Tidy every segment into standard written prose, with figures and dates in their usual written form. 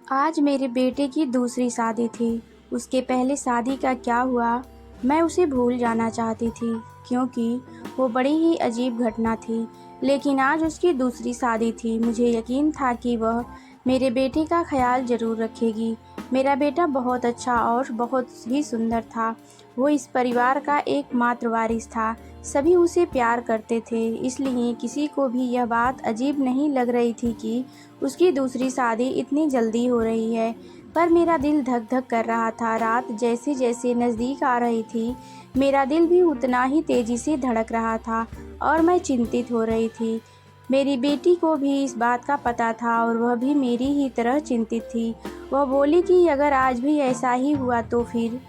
आज मेरे बेटे की दूसरी शादी थी। उसके पहले शादी का क्या हुआ, मैं उसे भूल जाना चाहती थी क्योंकि वो बड़ी ही अजीब घटना थी। लेकिन आज उसकी दूसरी शादी थी। मुझे यकीन था कि वह मेरे बेटे का ख्याल ज़रूर रखेगी। मेरा बेटा बहुत अच्छा और बहुत ही सुंदर था। वो इस परिवार का एकमात्र वारिस था। सभी उसे प्यार करते थे, इसलिए किसी को भी यह बात अजीब नहीं लग रही थी कि उसकी दूसरी शादी इतनी जल्दी हो रही है। पर मेरा दिल धक धक कर रहा था। रात जैसे जैसे नज़दीक आ रही थी, मेरा दिल भी उतना ही तेज़ी से धड़क रहा था और मैं चिंतित हो रही थी। मेरी बेटी को भी इस बात का पता था और वह भी मेरी ही तरह चिंतित थी। वह बोली कि अगर आज भी ऐसा ही हुआ तो फिर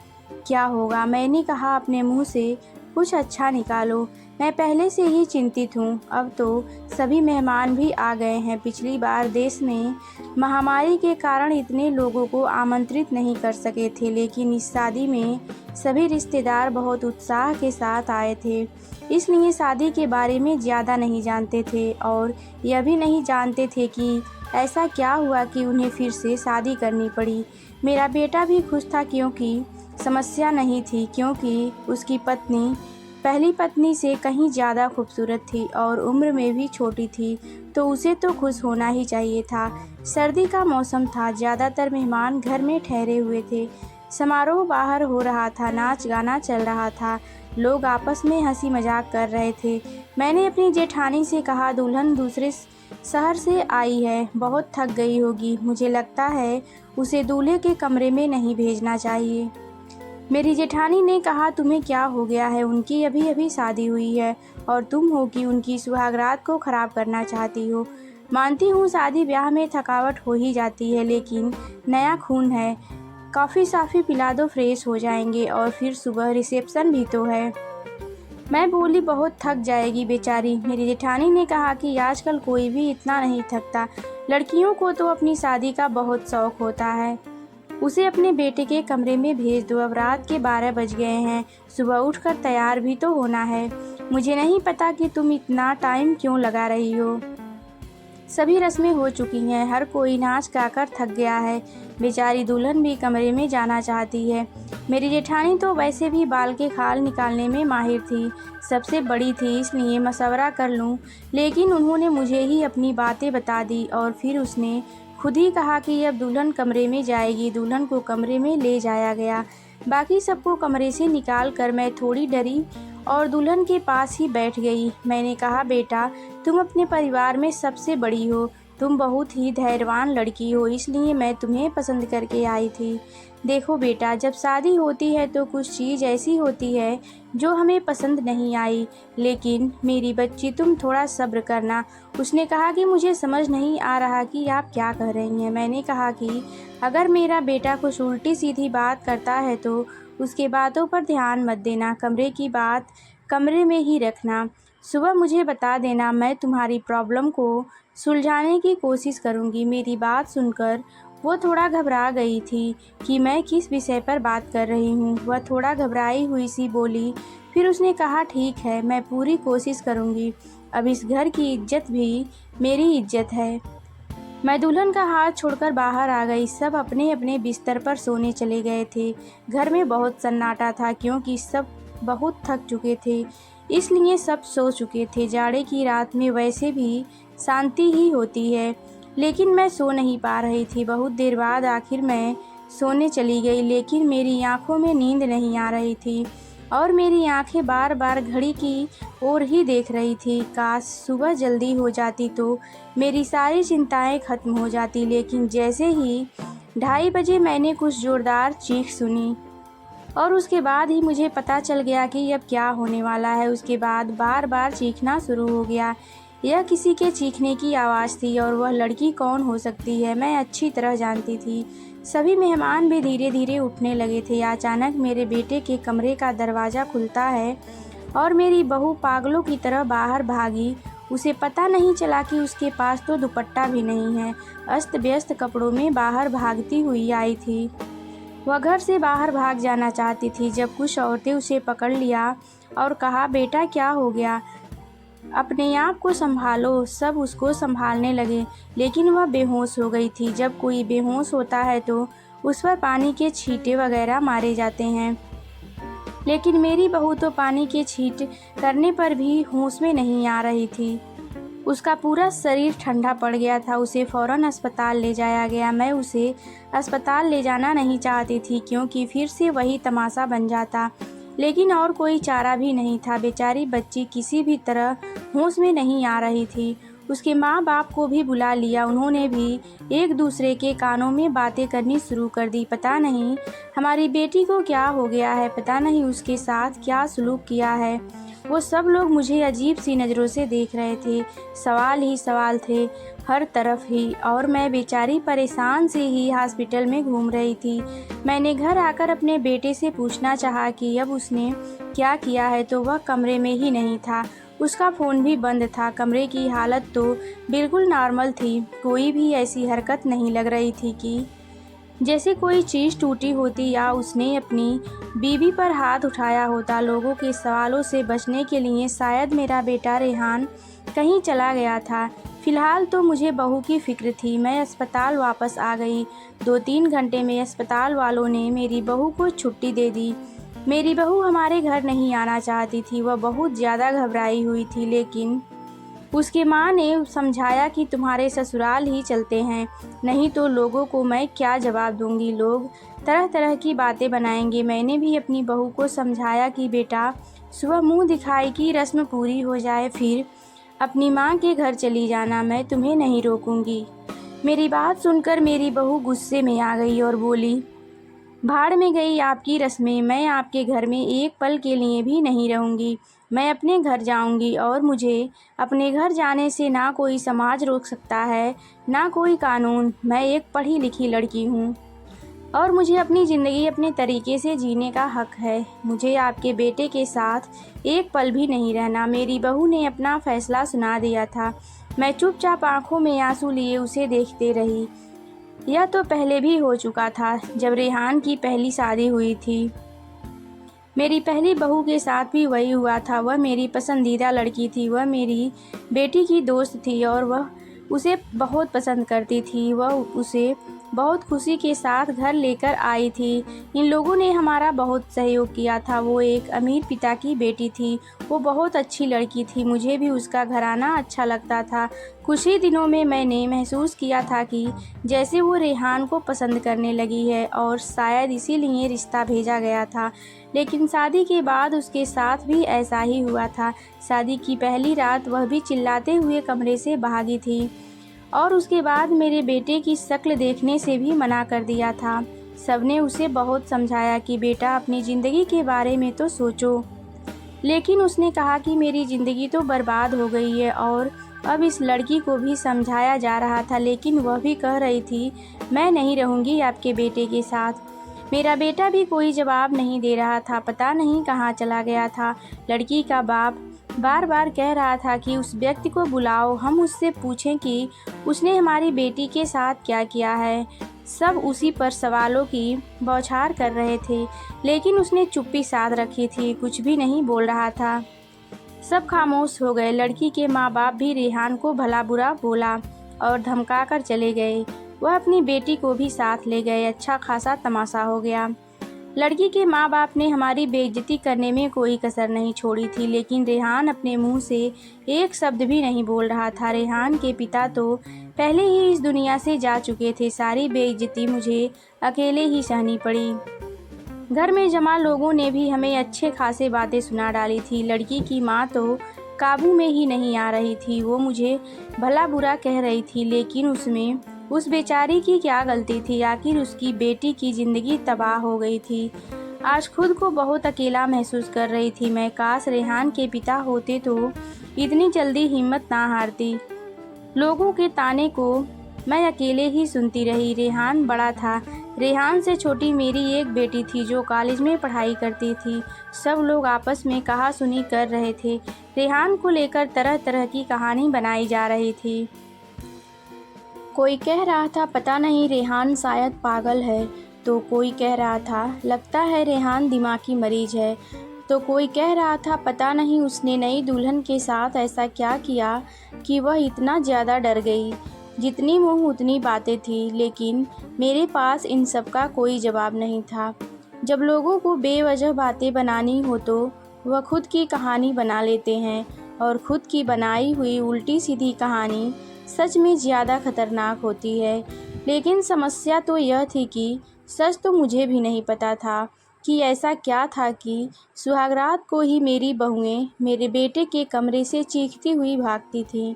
क्या होगा। मैंने कहा, अपने मुंह से कुछ अच्छा निकालो, मैं पहले से ही चिंतित हूँ। अब तो सभी मेहमान भी आ गए हैं। पिछली बार देश में महामारी के कारण इतने लोगों को आमंत्रित नहीं कर सके थे, लेकिन इस शादी में सभी रिश्तेदार बहुत उत्साह के साथ आए थे। इसलिए शादी के बारे में ज़्यादा नहीं जानते थे और यह भी नहीं जानते थे कि ऐसा क्या हुआ कि उन्हें फिर से शादी करनी पड़ी। मेरा बेटा भी खुश था क्योंकि समस्या नहीं थी, क्योंकि उसकी पत्नी पहली पत्नी से कहीं ज़्यादा खूबसूरत थी और उम्र में भी छोटी थी, तो उसे तो खुश होना ही चाहिए था। सर्दी का मौसम था, ज़्यादातर मेहमान घर में ठहरे हुए थे। समारोह बाहर हो रहा था, नाच गाना चल रहा था, लोग आपस में हंसी मजाक कर रहे थे। मैंने अपनी जेठानी से कहा, दुल्हन दूसरे शहर से आई है, बहुत थक गई होगी। मुझे लगता है उसे दूल्हे के कमरे में नहीं भेजना चाहिए। मेरी जेठानी ने कहा, तुम्हें क्या हो गया है, उनकी अभी अभी शादी हुई है और तुम हो कि उनकी सुहागरात को ख़राब करना चाहती हो। मानती हूँ शादी ब्याह में थकावट हो ही जाती है, लेकिन नया खून है। कॉफ़ी साफ़ी पिला दो, फ्रेश हो जाएंगे और फिर सुबह रिसेप्शन भी तो है। मैं बोली, बहुत थक जाएगी बेचारी। मेरी जेठानी ने कहा कि आजकल कोई भी इतना नहीं थकता, लड़कियों को तो अपनी शादी का बहुत शौक होता है। उसे अपने बेटे के कमरे में भेज दो, अब रात के 12 बज गए हैं, सुबह उठकर तैयार भी तो होना है। मुझे नहीं पता कि तुम इतना टाइम क्यों लगा रही हो। सभी रस्में हो चुकी हैं, हर कोई नाच गाकर थक गया है। बेचारी दुल्हन भी कमरे में जाना चाहती है। मेरी जेठानी तो वैसे भी बाल के खाल निकालने में माहिर थी, सबसे बड़ी थी, इसलिए मशवरा कर लूं। लेकिन उन्होंने मुझे ही अपनी बातें बता दी और फिर उसने खुद ही कहा कि अब दुल्हन कमरे में जाएगी। दुल्हन को कमरे में ले जाया गया। बाकी सबको कमरे से निकाल कर मैं थोड़ी डरी और दुल्हन के पास ही बैठ गई। मैंने कहा, बेटा, तुम अपने परिवार में सबसे बड़ी हो, तुम बहुत ही धैर्यवान लड़की हो, इसलिए मैं तुम्हें पसंद करके आई थी। देखो बेटा, जब शादी होती है तो कुछ चीज़ ऐसी होती है जो हमें पसंद नहीं आई, लेकिन मेरी बच्ची तुम थोड़ा सब्र करना। उसने कहा कि मुझे समझ नहीं आ रहा कि आप क्या कह रही हैं। मैंने कहा कि अगर मेरा बेटा कुछ उल्टी सीधी बात करता है तो उसके बातों पर ध्यान मत देना, कमरे की बात कमरे में ही रखना। सुबह मुझे बता देना, मैं तुम्हारी प्रॉब्लम को सुलझाने की कोशिश करूंगी। मेरी बात सुनकर वो थोड़ा घबरा गई थी कि मैं किस विषय पर बात कर रही हूँ। वह थोड़ा घबराई हुई सी बोली। फिर उसने कहा, ठीक है, मैं पूरी कोशिश करूँगी। अब इस घर की इज्जत भी मेरी इज्जत है। मैं दुल्हन का हाथ छोड़कर बाहर आ गई। सब अपने अपने बिस्तर पर सोने चले गए थे। घर में बहुत सन्नाटा था क्योंकि सब बहुत थक चुके थे, इसलिए सब सो चुके थे। जाड़े की रात में वैसे भी शांति ही होती है, लेकिन मैं सो नहीं पा रही थी। बहुत देर बाद आखिर मैं सोने चली गई, लेकिन मेरी आंखों में नींद नहीं आ रही थी और मेरी आंखें बार बार घड़ी की ओर ही देख रही थी। काश सुबह जल्दी हो जाती तो मेरी सारी चिंताएं खत्म हो जाती। लेकिन जैसे ही 2:30 बजे मैंने कुछ जोरदार चीख सुनी और उसके बाद ही मुझे पता चल गया कि अब क्या होने वाला है। उसके बाद बार बार चीखना शुरू हो गया। यह किसी के चीखने की आवाज़ थी और वह लड़की कौन हो सकती है, मैं अच्छी तरह जानती थी। सभी मेहमान भी धीरे धीरे उठने लगे थे। अचानक मेरे बेटे के कमरे का दरवाज़ा खुलता है और मेरी बहू पागलों की तरह बाहर भागी। उसे पता नहीं चला कि उसके पास तो दुपट्टा भी नहीं है। अस्त व्यस्त कपड़ों में बाहर भागती हुई आई थी। वह घर से बाहर भाग जाना चाहती थी जब कुछ औरतें उसे पकड़ लिया और कहा, बेटा क्या हो गया, अपने आप को संभालो। सब उसको संभालने लगे, लेकिन वह बेहोश हो गई थी। जब कोई बेहोश होता है तो उस पर पानी के छींटे वगैरह मारे जाते हैं, लेकिन मेरी बहू तो पानी के छींट करने पर भी होश में नहीं आ रही थी। उसका पूरा शरीर ठंडा पड़ गया था। उसे फ़ौरन अस्पताल ले जाया गया। मैं उसे अस्पताल ले जाना नहीं चाहती थी, क्योंकि फिर से वही तमाशा बन जाता, लेकिन और कोई चारा भी नहीं था। बेचारी बच्ची किसी भी तरह होश में नहीं आ रही थी। उसके माँ बाप को भी बुला लिया। उन्होंने भी एक दूसरे के कानों में बातें करनी शुरू कर दी। पता नहीं हमारी बेटी को क्या हो गया है, पता नहीं उसके साथ क्या सलूक किया है। वो सब लोग मुझे अजीब सी नज़रों से देख रहे थे। सवाल ही सवाल थे हर तरफ ही, और मैं बेचारी परेशान से ही हॉस्पिटल में घूम रही थी। मैंने घर आकर अपने बेटे से पूछना चाहा कि अब उसने क्या किया है, तो वह कमरे में ही नहीं था। उसका फ़ोन भी बंद था। कमरे की हालत तो बिल्कुल नॉर्मल थी। कोई भी ऐसी हरकत नहीं लग रही थी कि जैसे कोई चीज़ टूटी होती या उसने अपनी बीवी पर हाथ उठाया होता। लोगों के सवालों से बचने के लिए शायद मेरा बेटा रेहान कहीं चला गया था। फ़िलहाल तो मुझे बहू की फ़िक्र थी। मैं अस्पताल वापस आ गई। 2-3 घंटे में अस्पताल वालों ने मेरी बहू को छुट्टी दे दी। मेरी बहू हमारे घर नहीं आना चाहती थी। वह बहुत ज़्यादा घबराई हुई थी, लेकिन उसकी माँ ने समझाया कि तुम्हारे ससुराल ही चलते हैं, नहीं तो लोगों को मैं क्या जवाब दूंगी। लोग तरह तरह की बातें बनाएंगे। मैंने भी अपनी बहू को समझाया कि बेटा, सुबह मुंह दिखाई की रस्म पूरी हो जाए, फिर अपनी माँ के घर चली जाना। मैं तुम्हें नहीं रोकूंगी। मेरी बात सुनकर मेरी बहू गुस्से में आ गई और बोली, भाड़ में गई आपकी रस्में। मैं आपके घर में एक पल के लिए भी नहीं रहूंगी। मैं अपने घर जाऊंगी, और मुझे अपने घर जाने से ना कोई समाज रोक सकता है, ना कोई कानून। मैं एक पढ़ी लिखी लड़की हूँ, और मुझे अपनी ज़िंदगी अपने तरीके से जीने का हक है। मुझे आपके बेटे के साथ एक पल भी नहीं रहना। मेरी बहू ने अपना फैसला सुना दिया था। मैं चुपचाप आंखों में आंसू लिए उसे देखते रही। यह तो पहले भी हो चुका था, जब रेहान की पहली शादी हुई थी। मेरी पहली बहू के साथ भी वही हुआ था। वह मेरी पसंदीदा लड़की थी। वह मेरी बेटी की दोस्त थी, और वह उसे बहुत पसंद करती थी। वह उसे बहुत खुशी के साथ घर लेकर आई थी। इन लोगों ने हमारा बहुत सहयोग किया था। वो एक अमीर पिता की बेटी थी। वो बहुत अच्छी लड़की थी। मुझे भी उसका घराना अच्छा लगता था। कुछ ही दिनों में मैंने महसूस किया था कि जैसे वो रेहान को पसंद करने लगी है, और शायद इसीलिए रिश्ता भेजा गया था। लेकिन शादी के बाद उसके साथ भी ऐसा ही हुआ था। शादी की पहली रात वह भी चिल्लाते हुए कमरे से भागी थी, और उसके बाद मेरे बेटे की शक्ल देखने से भी मना कर दिया था। सबने उसे बहुत समझाया कि बेटा, अपनी ज़िंदगी के बारे में तो सोचो, लेकिन उसने कहा कि मेरी ज़िंदगी तो बर्बाद हो गई है। और अब इस लड़की को भी समझाया जा रहा था, लेकिन वह भी कह रही थी, मैं नहीं रहूँगी आपके बेटे के साथ। मेरा बेटा भी कोई जवाब नहीं दे रहा था। पता नहीं कहाँ चला गया था। लड़की का बाप बार बार कह रहा था कि उस व्यक्ति को बुलाओ, हम उससे पूछें कि उसने हमारी बेटी के साथ क्या किया है। सब उसी पर सवालों की बौछार कर रहे थे, लेकिन उसने चुप्पी साध रखी थी, कुछ भी नहीं बोल रहा था। सब खामोश हो गए। लड़की के माँ बाप भी रेहान को भला बुरा बोला और धमका कर चले गए। वह अपनी बेटी को भी साथ ले गए। अच्छा खासा तमाशा हो गया। लड़की के माँ बाप ने हमारी बेइज्जती करने में कोई कसर नहीं छोड़ी थी, लेकिन रेहान अपने मुंह से एक शब्द भी नहीं बोल रहा था। रेहान के पिता तो पहले ही इस दुनिया से जा चुके थे। सारी बेइज्जती मुझे अकेले ही सहनी पड़ी। घर में जमा लोगों ने भी हमें अच्छे खासे बातें सुना डाली थी। लड़की की माँ तो काबू में ही नहीं आ रही थी। वो मुझे भला बुरा कह रही थी, लेकिन उसमें उस बेचारी की क्या गलती थी। आखिर उसकी बेटी की ज़िंदगी तबाह हो गई थी। आज खुद को बहुत अकेला महसूस कर रही थी मैं। काश रेहान के पिता होते तो इतनी जल्दी हिम्मत ना हारती। लोगों के ताने को मैं अकेले ही सुनती रही। रेहान बड़ा था। रेहान से छोटी मेरी एक बेटी थी जो कॉलेज में पढ़ाई करती थी। सब लोग आपस में कहा-सुनी कर रहे थे। रेहान को लेकर तरह तरह की कहानी बनाई जा रही थी। कोई कह रहा था पता नहीं रेहान शायद पागल है, तो कोई कह रहा था लगता है रेहान दिमागी मरीज है। तो कोई कह रहा था पता नहीं उसने नई दुल्हन के साथ ऐसा क्या किया कि वह इतना ज़्यादा डर गई। जितनी मुँह उतनी बातें थी, लेकिन मेरे पास इन सब का कोई जवाब नहीं था। जब लोगों को बेवजह बातें बनानी हो तो वह खुद की कहानी बना लेते हैं, और खुद की बनाई हुई उल्टी सीधी कहानी सच में ज़्यादा खतरनाक होती है। लेकिन समस्या तो यह थी कि सच तो मुझे भी नहीं पता था कि ऐसा क्या था कि सुहागरात को ही मेरी बहुएं मेरे बेटे के कमरे से चीखती हुई भागती थीं।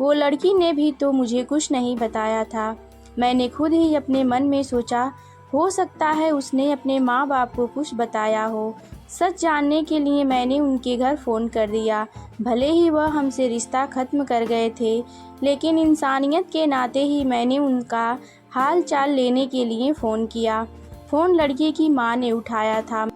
वो लड़की ने भी तो मुझे कुछ नहीं बताया था। मैंने खुद ही अपने मन में सोचा, हो सकता है उसने अपने माँ बाप को कुछ बताया हो। सच जानने के लिए मैंने उनके घर फ़ोन कर दिया। भले ही वह हमसे रिश्ता ख़त्म कर गए थे, लेकिन इंसानियत के नाते ही मैंने उनका हाल चाल लेने के लिए फ़ोन किया। फ़ोन लड़की की माँ ने उठाया था।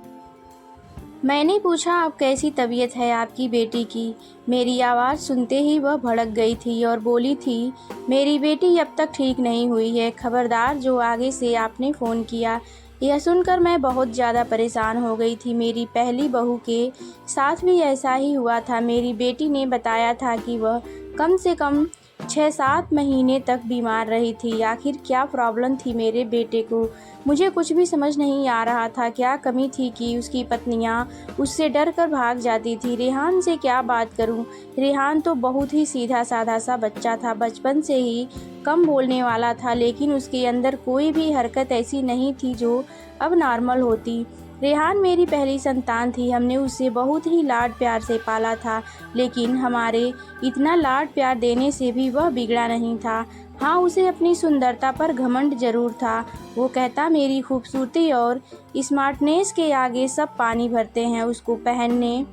मैंने पूछा, अब कैसी तबीयत है आपकी बेटी की? मेरी आवाज़ सुनते ही वह भड़क गई थी और बोली थी, मेरी बेटी अब तक ठीक नहीं हुई है। खबरदार जो आगे से आपने फ़ोन किया। यह सुनकर मैं बहुत ज़्यादा परेशान हो गई थी। मेरी पहली बहू के साथ भी ऐसा ही हुआ था। मेरी बेटी ने बताया था कि वह कम से कम 6-7 महीने तक बीमार रही थी। आखिर क्या प्रॉब्लम थी मेरे बेटे को? मुझे कुछ भी समझ नहीं आ रहा था। क्या कमी थी कि उसकी पत्नियां उससे डर कर भाग जाती थी? रेहान से क्या बात करूं? रेहान तो बहुत ही सीधा साधा सा बच्चा था, बचपन से ही कम बोलने वाला था, लेकिन उसके अंदर कोई भी हरकत ऐसी नहीं थी जो अब नॉर्मल होती। रेहान मेरी पहली संतान थी। हमने उसे बहुत ही लाड प्यार से पाला था, लेकिन हमारे इतना लाड प्यार देने से भी वह बिगड़ा नहीं था। हाँ, उसे अपनी सुंदरता पर घमंड जरूर था। वो कहता, मेरी खूबसूरती और स्मार्टनेस के आगे सब पानी भरते हैं। उसको पहनने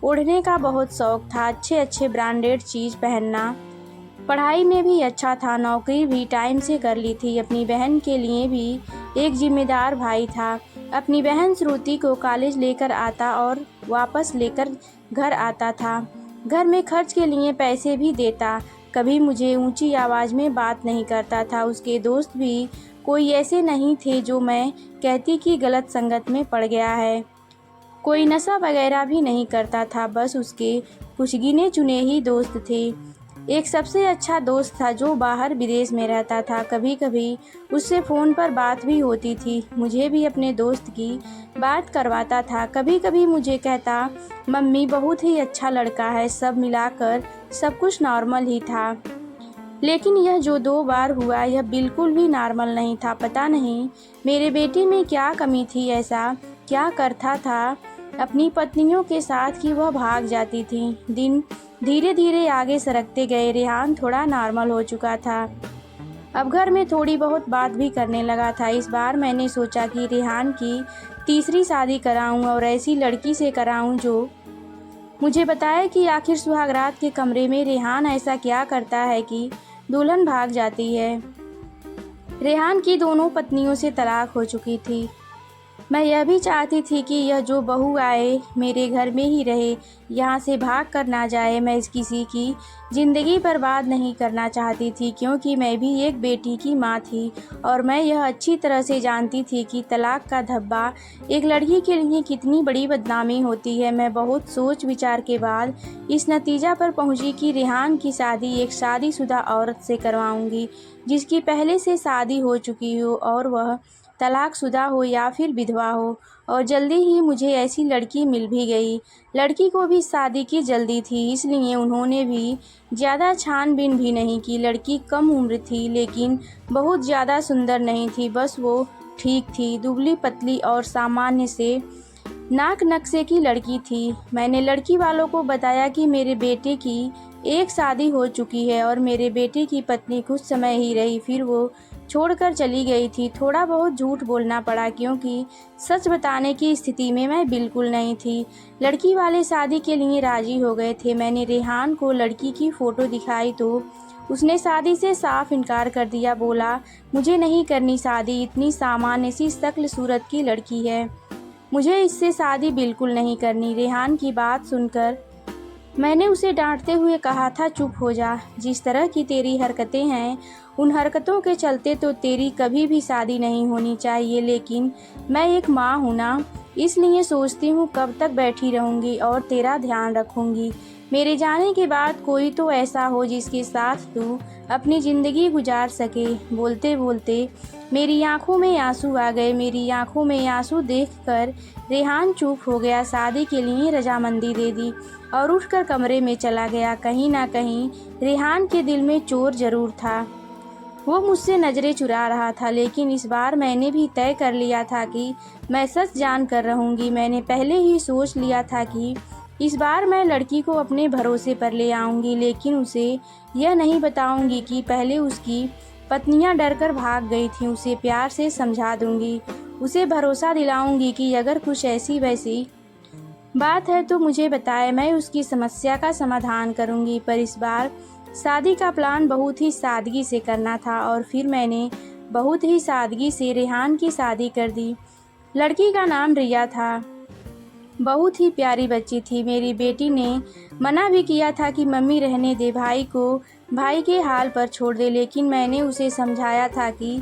ओढ़ने का बहुत शौक था, अच्छे अच्छे ब्रांडेड चीज़ पहनना। पढ़ाई में भी अच्छा था, नौकरी भी टाइम से कर ली थी। अपनी बहन के लिए भी एक जिम्मेदार भाई था। अपनी बहन श्रुति को कॉलेज लेकर आता और वापस लेकर घर आता था। घर में खर्च के लिए पैसे भी देता। कभी मुझे ऊंची आवाज़ में बात नहीं करता था। उसके दोस्त भी कोई ऐसे नहीं थे जो मैं कहती कि गलत संगत में पड़ गया है। कोई नशा वगैरह भी नहीं करता था। बस उसके कुछ गिने चुने ही दोस्त थे। एक सबसे अच्छा दोस्त था जो बाहर विदेश में रहता था। कभी कभी उससे फ़ोन पर बात भी होती थी। मुझे भी अपने दोस्त की बात करवाता था। कभी कभी मुझे कहता, मम्मी बहुत ही अच्छा लड़का है। सब मिलाकर सब कुछ नॉर्मल ही था। लेकिन यह जो 2 बार हुआ, यह बिल्कुल भी नॉर्मल नहीं था। पता नहीं मेरे बेटे में क्या कमी थी, ऐसा क्या करता था अपनी पत्नियों के साथ कि वह भाग जाती थी। दिन धीरे धीरे आगे सरकते गए। रेहान थोड़ा नॉर्मल हो चुका था। अब घर में थोड़ी बहुत बात भी करने लगा था। इस बार मैंने सोचा कि रेहान की तीसरी शादी कराऊं और ऐसी लड़की से कराऊं जो मुझे बताए कि आखिर सुहागरात के कमरे में रेहान ऐसा क्या करता है कि दुल्हन भाग जाती है। रेहान की दोनों पत्नियों से तलाक हो चुकी थी। मैं यह भी चाहती थी कि यह जो बहू आए मेरे घर में ही रहे, यहाँ से भाग कर ना जाए। मैं किसी की ज़िंदगी बर्बाद नहीं करना चाहती थी, क्योंकि मैं भी एक बेटी की माँ थी और मैं यह अच्छी तरह से जानती थी कि तलाक का धब्बा एक लड़की के लिए कितनी बड़ी बदनामी होती है। मैं बहुत सोच विचार के बाद इस नतीजा पर पहुँची कि रेहान की शादी एक शादीशुदा औरत से करवाऊँगी, जिसकी पहले से शादी हो चुकी हो और वह तलाकशुदा हो या फिर विधवा हो। और जल्दी ही मुझे ऐसी लड़की मिल भी गई। लड़की को भी शादी की जल्दी थी, इसलिए उन्होंने भी ज़्यादा छानबीन भी नहीं की। लड़की कम उम्र थी, लेकिन बहुत ज़्यादा सुंदर नहीं थी। बस वो ठीक थी, दुबली पतली और सामान्य से नाक नक्शे की लड़की थी। मैंने लड़की वालों को बताया कि मेरे बेटे की एक शादी हो चुकी है और मेरे बेटे की पत्नी कुछ समय ही रही, फिर वो छोड़कर चली गई थी। थोड़ा बहुत झूठ बोलना पड़ा, क्योंकि सच बताने की स्थिति में मैं बिल्कुल नहीं थी। लड़की वाले शादी के लिए राजी हो गए थे। मैंने रेहान को लड़की की फ़ोटो दिखाई तो उसने शादी से साफ इनकार कर दिया। बोला, मुझे नहीं करनी शादी, इतनी सामान्य सी शक्ल सूरत की लड़की है, मुझे इससे शादी बिल्कुल नहीं करनी। रेहान की बात सुनकर मैंने उसे डांटते हुए कहा था, चुप हो जा। जिस तरह की तेरी हरकतें हैं, उन हरकतों के चलते तो तेरी कभी भी शादी नहीं होनी चाहिए। लेकिन मैं एक माँ हूँ ना, इसलिए सोचती हूँ कब तक बैठी रहूँगी और तेरा ध्यान रखूँगी। मेरे जाने के बाद कोई तो ऐसा हो जिसके साथ तू अपनी ज़िंदगी गुजार सके। बोलते बोलते मेरी आंखों में आंसू आ गए। मेरी आंखों में आंसू देखकर रेहान चुप हो गया, शादी के लिए रजामंदी दे दी और उठकर कमरे में चला गया। कहीं ना कहीं रेहान के दिल में चोर जरूर था। वो मुझसे नज़रें चुरा रहा था, लेकिन इस बार मैंने भी तय कर लिया था कि मैं सच जान कर रहूँगी। मैंने पहले ही सोच लिया था कि इस बार मैं लड़की को अपने भरोसे पर ले आऊँगी, लेकिन उसे यह नहीं बताऊँगी कि पहले उसकी पत्नियाँ डरकर भाग गई थीं। उसे प्यार से समझा दूँगी, उसे भरोसा दिलाऊँगी कि अगर कुछ ऐसी वैसी बात है तो मुझे बताए, मैं उसकी समस्या का समाधान करूँगी। पर इस बार शादी का प्लान बहुत ही सादगी से करना था और फिर मैंने बहुत ही सादगी से रेहान की शादी कर दी। लड़की का नाम रिया था। बहुत ही प्यारी बच्ची थी। मेरी बेटी ने मना भी किया था कि मम्मी रहने दे, भाई को भाई के हाल पर छोड़ दे, लेकिन मैंने उसे समझाया था कि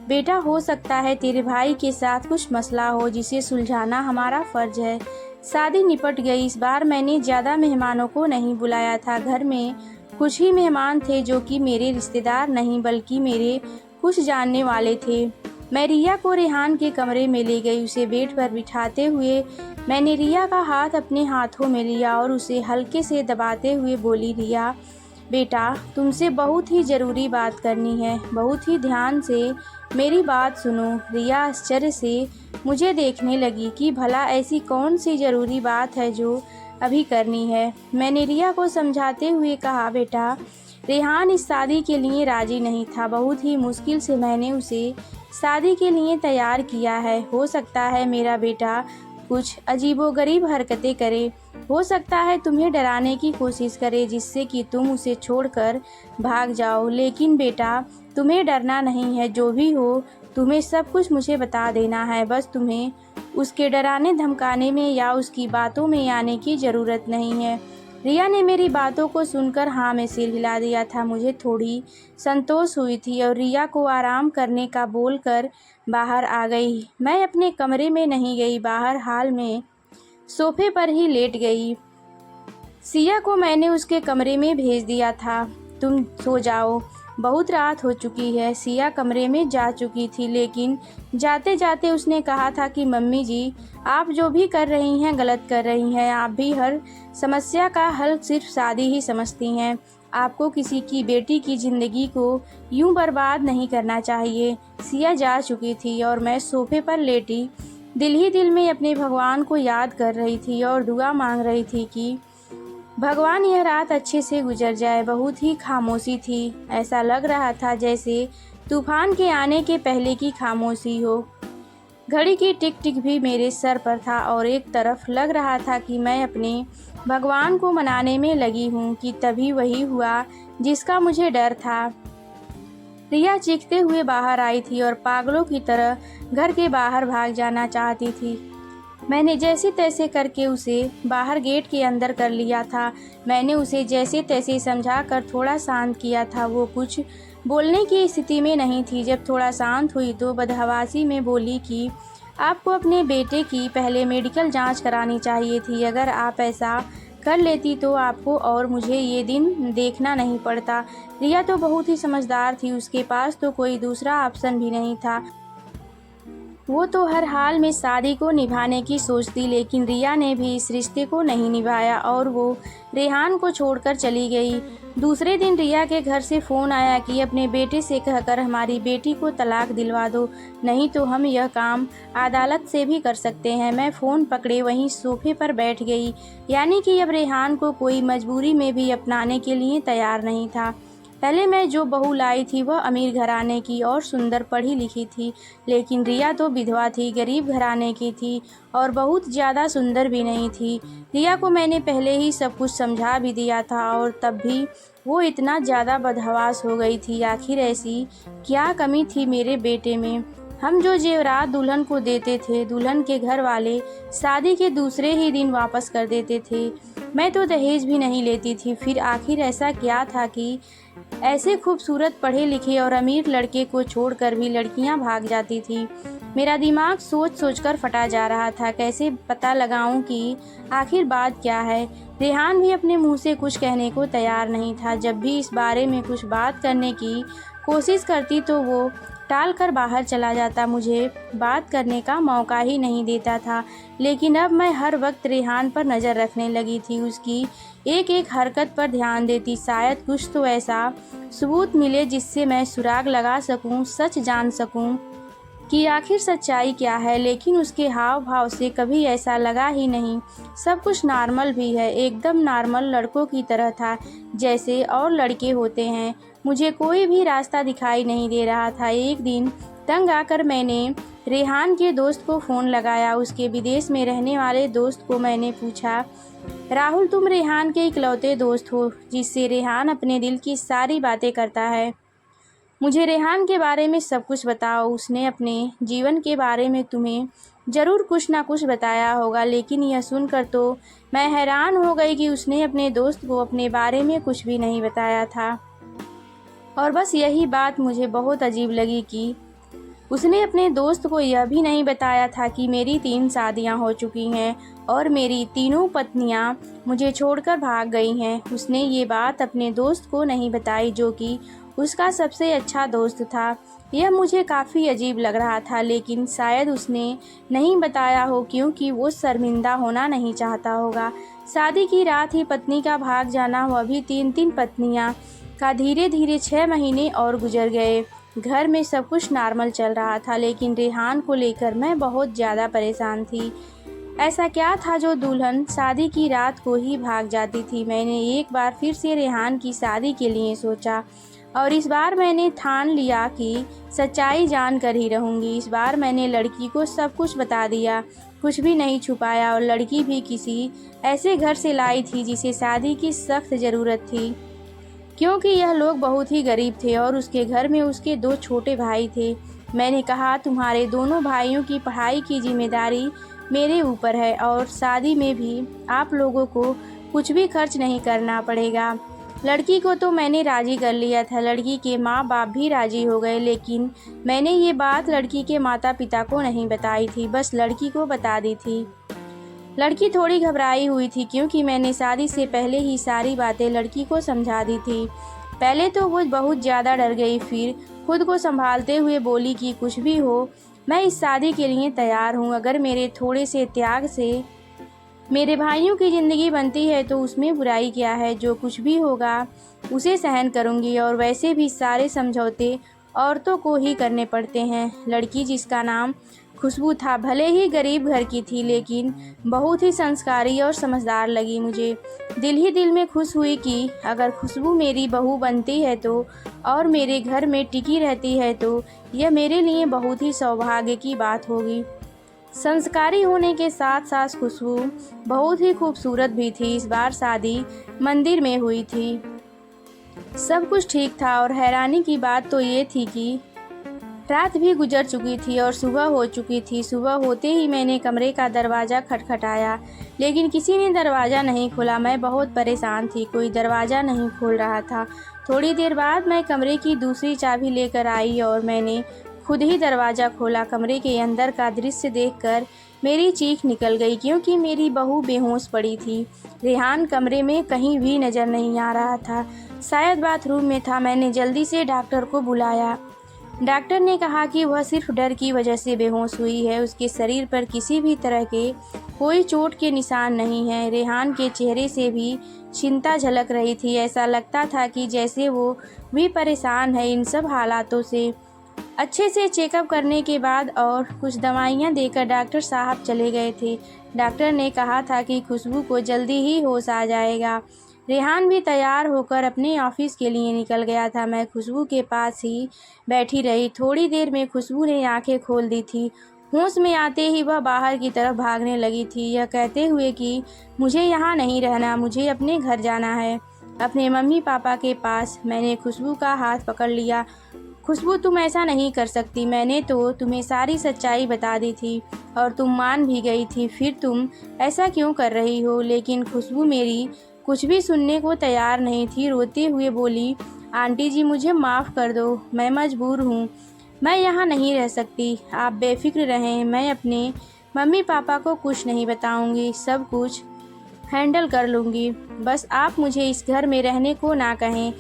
बेटा, हो सकता है तेरे भाई के साथ कुछ मसला हो जिसे सुलझाना हमारा फ़र्ज है। शादी निपट गई। इस बार मैंने ज़्यादा मेहमानों को नहीं बुलाया था। घर में कुछ ही मेहमान थे जो कि मेरे रिश्तेदार नहीं बल्कि मेरे कुछ जानने वाले थे। मैं रिया को रेहान के कमरे में ले गई। उसे बेड पर बिठाते हुए मैंने रिया का हाथ अपने हाथों में लिया और उसे हल्के से दबाते हुए बोली, रिया बेटा, तुमसे बहुत ही ज़रूरी बात करनी है, बहुत ही ध्यान से मेरी बात सुनो। रिया आश्चर्य से मुझे देखने लगी कि भला ऐसी कौन सी ज़रूरी बात है जो अभी करनी है। मैंने रिया को समझाते हुए कहा, बेटा, रेहान इस शादी के लिए राज़ी नहीं था। बहुत ही मुश्किल से मैंने उसे शादी के लिए तैयार किया है। हो सकता है मेरा बेटा कुछ अजीबोगरीब हरकतें करे, हो सकता है तुम्हें डराने की कोशिश करे जिससे कि तुम उसे छोड़कर भाग जाओ, लेकिन बेटा, तुम्हें डरना नहीं है। जो भी हो, तुम्हें सब कुछ मुझे बता देना है। बस तुम्हें उसके डराने धमकाने में या उसकी बातों में आने की ज़रूरत नहीं है। रिया ने मेरी बातों को सुनकर हाँ में सिर हिला दिया था। मुझे थोड़ी संतोष हुई थी और रिया को आराम करने का बोलकर बाहर आ गई। मैं अपने कमरे में नहीं गई, बाहर हाल में सोफे पर ही लेट गई। सिया को मैंने उसके कमरे में भेज दिया था। तुम सो जाओ, बहुत रात हो चुकी है। सिया कमरे में जा चुकी थी, लेकिन जाते जाते उसने कहा था कि मम्मी जी, आप जो भी कर रही हैं गलत कर रही हैं। आप भी हर समस्या का हल सिर्फ शादी ही समझती हैं। आपको किसी की बेटी की ज़िंदगी को यूं बर्बाद नहीं करना चाहिए। सिया जा चुकी थी और मैं सोफे पर लेटी दिल ही दिल में अपने भगवान को याद कर रही थी और दुआ मांग रही थी कि भगवान यह रात अच्छे से गुजर जाए। बहुत ही खामोशी थी। ऐसा लग रहा था जैसे तूफान के आने के पहले की खामोशी हो। घड़ी की टिक टिक भी मेरे सर पर था और एक तरफ लग रहा था कि मैं अपने भगवान को मनाने में लगी हूँ कि तभी वही हुआ जिसका मुझे डर था। रिया चीखते हुए बाहर आई थी और पागलों की तरह घर के बाहर भाग जाना चाहती थी। मैंने जैसे तैसे करके उसे बाहर गेट के अंदर कर लिया था। मैंने उसे जैसे तैसे समझा कर थोड़ा शांत किया था। वो कुछ बोलने की स्थिति में नहीं थी। जब थोड़ा शांत हुई तो बदहवासी में बोली कि आपको अपने बेटे की पहले मेडिकल जांच करानी चाहिए थी। अगर आप ऐसा कर लेती तो आपको और मुझे ये दिन देखना नहीं पड़ता। रिया तो बहुत ही समझदार थी, उसके पास तो कोई दूसरा ऑप्शन भी नहीं था। वो तो हर हाल में शादी को निभाने की सोचती, लेकिन रिया ने भी इस रिश्ते को नहीं निभाया और वो रेहान को छोड़कर चली गई। दूसरे दिन रिया के घर से फ़ोन आया कि अपने बेटे से कहकर हमारी बेटी को तलाक दिलवा दो, नहीं तो हम यह काम अदालत से भी कर सकते हैं। मैं फ़ोन पकड़े वहीं सोफे पर बैठ गई। यानी कि अब रेहान को कोई मजबूरी में भी अपनाने के लिए तैयार नहीं था। पहले मैं जो बहू लाई थी वह अमीर घराने की और सुंदर पढ़ी लिखी थी, लेकिन रिया तो विधवा थी, गरीब घराने की थी और बहुत ज़्यादा सुंदर भी नहीं थी। रिया को मैंने पहले ही सब कुछ समझा भी दिया था और तब भी वो इतना ज़्यादा बदहवास हो गई थी। आखिर ऐसी क्या कमी थी मेरे बेटे में? हम जो जेवरात दुल्हन को देते थे, दुल्हन के घर वाले शादी के दूसरे ही दिन वापस कर देते थे। मैं तो दहेज भी नहीं लेती थी। फिर आखिर ऐसा क्या था कि ऐसे खूबसूरत पढ़े लिखे और अमीर लड़के को छोड़कर भी लड़कियां भाग जाती थी। मेरा दिमाग सोच सोच कर फटा जा रहा था। कैसे पता लगाऊं कि आखिर बात क्या है। रेहान भी अपने मुंह से कुछ कहने को तैयार नहीं था। जब भी इस बारे में कुछ बात करने की कोशिश करती तो वो टाल कर बाहर चला जाता, मुझे बात करने का मौका ही नहीं देता था। लेकिन अब मैं हर वक्त रेहान पर नज़र रखने लगी थी, उसकी एक एक हरकत पर ध्यान देती। शायद कुछ तो ऐसा सबूत मिले जिससे मैं सुराग लगा सकूं, सच जान सकूं कि आखिर सच्चाई क्या है। लेकिन उसके हाव भाव से कभी ऐसा लगा ही नहीं। सब कुछ नॉर्मल भी है, एकदम नॉर्मल लड़कों की तरह था जैसे और लड़के होते हैं। मुझे कोई भी रास्ता दिखाई नहीं दे रहा था। एक दिन तंग आकर मैंने रेहान के दोस्त को फ़ोन लगाया। उसके विदेश में रहने वाले दोस्त को मैंने पूछा, राहुल तुम रेहान के इकलौते दोस्त हो जिससे रेहान अपने दिल की सारी बातें करता है। मुझे रेहान के बारे में सब कुछ बताओ। उसने अपने जीवन के बारे में तुम्हें ज़रूर कुछ ना कुछ बताया होगा। लेकिन यह सुनकर तो मैं हैरान हो गई कि उसने अपने दोस्त को अपने बारे में कुछ भी नहीं बताया था। और बस यही बात मुझे बहुत अजीब लगी कि उसने अपने दोस्त को यह भी नहीं बताया था कि मेरी 3 शादियां हो चुकी हैं और मेरी तीनों पत्नियां मुझे छोड़कर भाग गई हैं। उसने ये बात अपने दोस्त को नहीं बताई जो कि उसका सबसे अच्छा दोस्त था। यह मुझे काफ़ी अजीब लग रहा था, लेकिन शायद उसने नहीं बताया हो क्योंकि वो शर्मिंदा होना नहीं चाहता होगा। शादी की रात ही पत्नी का भाग जाना, वह भी 3-3 पत्नियां का। धीरे धीरे 6 महीने और गुजर गए। घर में सब कुछ नॉर्मल चल रहा था, लेकिन रेहान को लेकर मैं बहुत ज़्यादा परेशान थी। ऐसा क्या था जो दुल्हन शादी की रात को ही भाग जाती थी। मैंने एक बार फिर से रेहान की शादी के लिए सोचा और इस बार मैंने ठान लिया कि सच्चाई जान कर ही रहूँगी। इस बार मैंने लड़की को सब कुछ बता दिया, कुछ भी नहीं छुपाया। और लड़की भी किसी ऐसे घर से लाई थी जिसे शादी की सख्त ज़रूरत थी, क्योंकि यह लोग बहुत ही गरीब थे और उसके घर में उसके 2 छोटे भाई थे। मैंने कहा, तुम्हारे दोनों भाइयों की पढ़ाई की जिम्मेदारी मेरे ऊपर है और शादी में भी आप लोगों को कुछ भी खर्च नहीं करना पड़ेगा। लड़की को तो मैंने राज़ी कर लिया था, लड़की के माँ बाप भी राज़ी हो गए। लेकिन मैंने ये बात लड़की के माता पिता को नहीं बताई थी, बस लड़की को बता दी थी। लड़की थोड़ी घबराई हुई थी क्योंकि मैंने शादी से पहले ही सारी बातें लड़की को समझा दी थी। पहले तो वो बहुत ज़्यादा डर गई, फिर खुद को संभालते हुए बोली कि कुछ भी हो, मैं इस शादी के लिए तैयार हूँ। अगर मेरे थोड़े से त्याग से मेरे भाइयों की ज़िंदगी बनती है तो उसमें बुराई क्या है। जो कुछ भी होगा उसे सहन करूँगी और वैसे भी सारे समझौते औरतों को ही करने पड़ते हैं। लड़की, जिसका नाम खुशबू था, भले ही गरीब घर की थी लेकिन बहुत ही संस्कारी और समझदार लगी मुझे। दिल ही दिल में खुश हुई कि अगर खुशबू मेरी बहू बनती है तो और मेरे घर में टिकी रहती है तो यह मेरे लिए बहुत ही सौभाग्य की बात होगी। संस्कारी होने के साथ साथ खुशबू बहुत ही खूबसूरत भी थी। इस बार शादी मंदिर में हुई थी। सब कुछ ठीक था और हैरानी की बात तो ये थी कि रात भी गुजर चुकी थी और सुबह हो चुकी थी। सुबह होते ही मैंने कमरे का दरवाज़ा खटखटाया, लेकिन किसी ने दरवाज़ा नहीं खोला। मैं बहुत परेशान थी, कोई दरवाज़ा नहीं खोल रहा था। थोड़ी देर बाद मैं कमरे की दूसरी चाबी लेकर आई और मैंने खुद ही दरवाज़ा खोला। कमरे के अंदर का दृश्य देखकर मेरी चीख निकल गई क्योंकि मेरी बहू बेहोश पड़ी थी। रेहान कमरे में कहीं भी नज़र नहीं आ रहा था, शायद बाथरूम में था। मैंने जल्दी से डॉक्टर को बुलाया। डॉक्टर ने कहा कि वह सिर्फ डर की वजह से बेहोश हुई है, उसके शरीर पर किसी भी तरह के कोई चोट के निशान नहीं है। रेहान के चेहरे से भी चिंता झलक रही थी। ऐसा लगता था कि जैसे वो भी परेशान है इन सब हालातों से। अच्छे से चेकअप करने के बाद और कुछ दवाइयाँ देकर डॉक्टर साहब चले गए थे। डॉक्टर ने कहा था कि खुशबू को जल्दी ही होश आ जाएगा। रेहान भी तैयार होकर अपने ऑफिस के लिए निकल गया था। मैं खुशबू के पास ही बैठी रही। थोड़ी देर में खुशबू ने आंखें खोल दी थी। होश में आते ही वह बाहर की तरफ भागने लगी थी, यह कहते हुए कि मुझे यहाँ नहीं रहना, मुझे अपने घर जाना है, अपने मम्मी पापा के पास। मैंने खुशबू का हाथ पकड़ लिया। खुशबू, तुम ऐसा नहीं कर सकती। मैंने तो तुम्हें सारी सच्चाई बता दी थी और तुम मान भी गई थी। फिर तुम ऐसा क्यों कर रही हो? लेकिन खुशबू मेरी कुछ भी सुनने को तैयार नहीं थी। रोते हुए बोली, आंटी जी, मुझे माफ़ कर दो, मैं मजबूर हूँ। मैं यहाँ नहीं रह सकती। आप बेफिक्र रहें, मैं अपने मम्मी पापा को कुछ नहीं बताऊँगी, सब कुछ हैंडल कर लूँगी। बस आप मुझे इस घर में रहने को ना कहें।